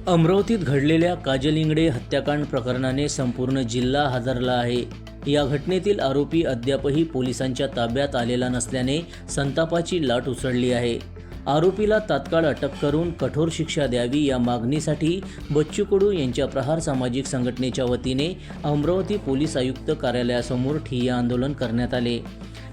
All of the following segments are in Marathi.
अमरावतीत घडलेल्या काजल इंगडे हत्याकांड प्रकरणाने संपूर्ण जिल्हा हादरला आहे। या घटनेतील आरोपी अद्यापही पोलिसांच्या ताब्यात आलेला नसल्याने संतापाची लाट उसळली आहे। आरोपीला तात्काळ अटक करून कठोर शिक्षा द्यावी या मागणीसाठी बच्चू कडू यांच्या प्रहार सामाजिक संघटनेच्या वतीने अमरावती पोलीस आयुक्त कार्यालयासमोर ठिय्या आंदोलन करण्यात आले।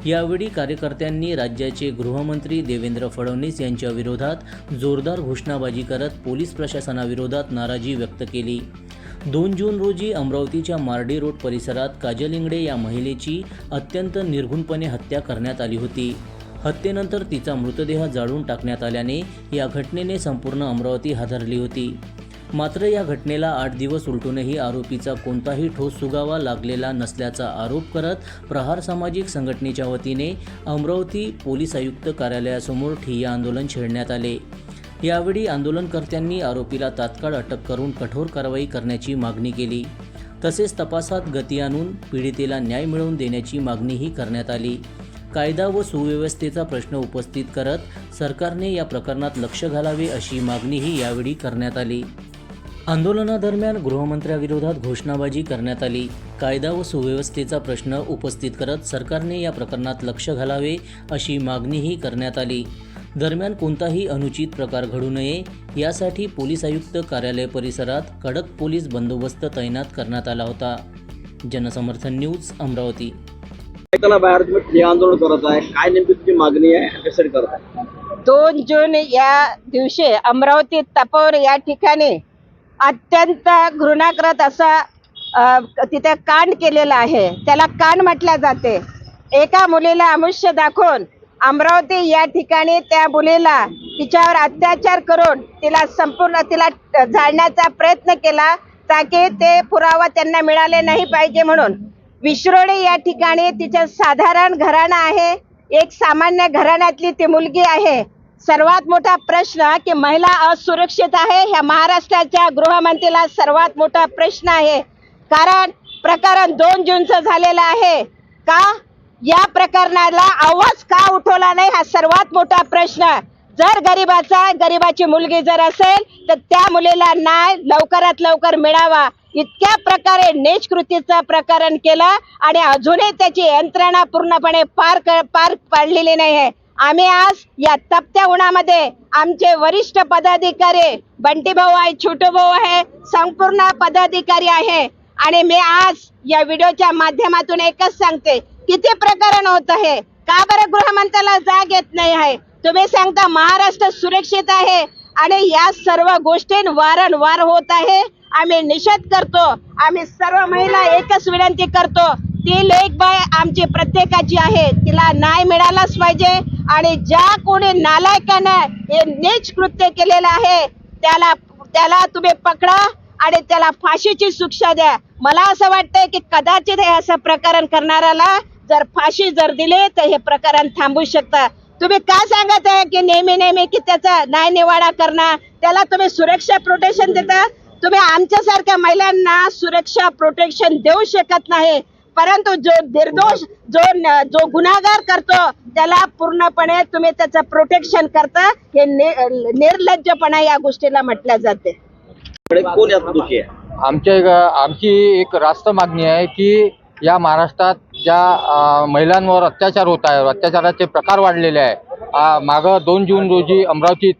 यावेळी कार्यकर्त्यांनी राज्याचे गृहमंत्री देवेंद्र फडणवीस यांच्या विरोधात जोरदार घोषणाबाजी करत पोलीस प्रशासनाविरोधात नाराजी व्यक्त केली। 2 जून रोजी अमरावतीच्या मार्डी रोड परिसरात काजल इंगडे या महिलेची अत्यंत निर्घृणपणे हत्या करण्यात आली होती। हत्येनंतर तिचा मृतदेह जाळून टाकण्यात आल्याने या घटनेने संपूर्ण अमरावती हादरली होती। मात्र या घटनेला 8 दिवस उलटूनही आरोपीचा कोणताही ठोस सुगावा लागलेला नसल्याचा आरोप करत प्रहार सामाजिक संघटनेच्या वतीने अमरावती पोलीस आयुक्त कार्यालयासमोर ठिय्या आंदोलन छेडण्यात आले। यावेळी आंदोलनकर्त्यांनी आरोपीला तात्काळ अटक करून कठोर कारवाई करण्याची मागणी केली। तसेच तपासात गती आणून पीडितेला न्याय मिळवून देण्याची मागणीही करण्यात आली। कायदा व सुव्यवस्थेचा प्रश्न उपस्थित करत सरकारने या प्रकरणात लक्ष घालावे अशी मागणीही यावेळी करण्यात आली। आंदोलनादरम्यान गृहमंत्र्याविरोधात घोषणाबाजी करण्यात आली। कायदा व सुव्यवस्थेचा प्रश्न उपस्थित करत सरकारने या प्रकरणात लक्ष घालावे अशी मागणीही करण्यात आली। दरम्यान कोणताही अनुचित प्रकार घडू नये यासाठी पोलीस आयुक्त कार्यालय परिसरात कडक पोलीस बंदोबस्त तैनात करण्यात आला होता। जनसमर्थन न्यूज अमरावती। बाहेर तुम्ही ठिय्या आंदोलन करत आहे, काय नेमकी तुमची मागणी आहे, कशासाठी करत आहे? 2 जून या दिवशी अमरावती तपोर या ठिकाणी अत्यंत घृणाकृत असा तिथे कांड केलेला आहे। त्याला कांड म्हटले जाते। एका मुलीला अमुष्य दाखवून अमरावती या ठिकाणी त्या मुलीला तिच्यावर अत्याचार करून तिला जाळण्याचा प्रयत्न केला, ताकी ते पुरावा त्यांना मिळाले नाही पाहिजे म्हणून। विश्रोळी या ठिकाणी तिचे साधारण घराणं आहे, एक सामान्य घराण्यातली ती मुलगी आहे। सर्वात मोठा प्रश्न की महिला असुरक्षित आहे, ह्या महाराष्ट्राच्या गृहमंत्रीला सर्वात मोठा प्रश्न आहे। कारण प्रकरण 2 जूनचं झालेलं आहे का, या प्रकरणाला आवाज का उठवला नाही हा सर्वात मोठा प्रश्न। जर गरीबाची मुलगी जर असेल तर त्या मुलीला न्याय लवकरात लवकर मिळावा। इतक्या प्रकारे नीच कृतीचं प्रकरण केलं आणि अजूनही त्याची यंत्रणा पूर्णपणे पार पाडलेली नाही आहे। आम्ही आज या तपत्या उन्हामध्ये आमचे वरिष्ठ पदाधिकारी बंटी भाऊ आहे, छोटू भाऊ आहे, संपूर्ण पदाधिकारी आहे आणि मी आज या व्हिडिओच्या माध्यमातून एकच सांगते, किती प्रकरण होत आहे, का बरं गृहमंत्र्याला जाग येत नाही आहे? तुम्ही सांगता महाराष्ट्र सुरक्षित आहे आणि या सर्व गोष्टी वारंवार होत आहे। आम्ही निषेध करतो। आम्ही सर्व महिला एकच विनंती करतो, ती लेकबाई आमची प्रत्येकाची आहे, तिला न्याय मिळालाच पाहिजे आणि ज्या कोणी नालायकानं हे नीच कृत्य केलेलं आहे त्याला तुम्ही पकडा आणि त्याला फाशीची शिक्षा द्या। मला असं वाटतंय की कदाचित हे असं प्रकरण करणाऱ्याला जर फाशी दिली तर हे प्रकरण थांबू शकतं। तुम्ही काय सांगत आहे की नेहमी की त्याचा न्याय निवाडा करणार, त्याला तुम्ही सुरक्षा प्रोटेक्शन देता? तुम्ही आमच्यासारख्या महिलांना सुरक्षा प्रोटेक्शन देऊ शकत नाही, परंतु जो निर्दोष जो गुन्हेगार करतो त्याला पूर्णपणे तुम्ही त्याचं प्रोटेक्शन करता, हे निर्लज्जपणा या गोष्टीला म्हटलं जाते। कोण यात दोषी आहे? आमची एक रास्त मागणी आहे की या महाराष्ट्रात ज्या महिलांवर अत्याचार होत आहे, अत्याचाराचे प्रकार वाढलेले आहे। मागं 2 जून रोजी अमरावतीत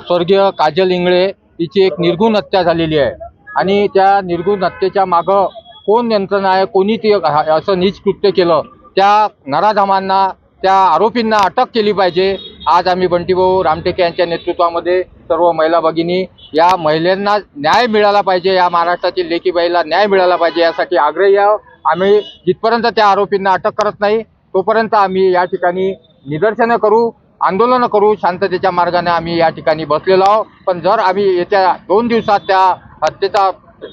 स्वर्गीय काजल इंगडे हिची एक निर्घृण हत्या झालेली आहे आणि त्या निर्घृण हत्येच्या मागं कोण यंत्रणा आहे, कोणी ते असं नीच कृत्य केलं, त्या नराधमांना, त्या आरोपींना अटक केली पाहिजे। आज आम्ही बंटीभाऊ रामटेके यांच्या नेतृत्वामध्ये सर्व महिला भगिनी या महिलांना न्याय मिळाला पाहिजे, या महाराष्ट्रातील लेकीबाईला न्याय मिळाला पाहिजे यासाठी आग्रही आहोत। आम्ही जिथपर्यंत त्या आरोपींना अटक करत नाही तोपर्यंत आम्ही या ठिकाणी निदर्शनं करू, आंदोलनं करू, शांततेच्या मार्गाने आम्ही या ठिकाणी बसलेलो आहोत। पण जर आम्ही येत्या 2 दिवसात त्या हत्येचा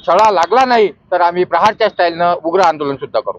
छळा लागला नाही तर आम्ही प्रहारच्या स्टाईलनं उग्र आंदोलन सुद्धा करू।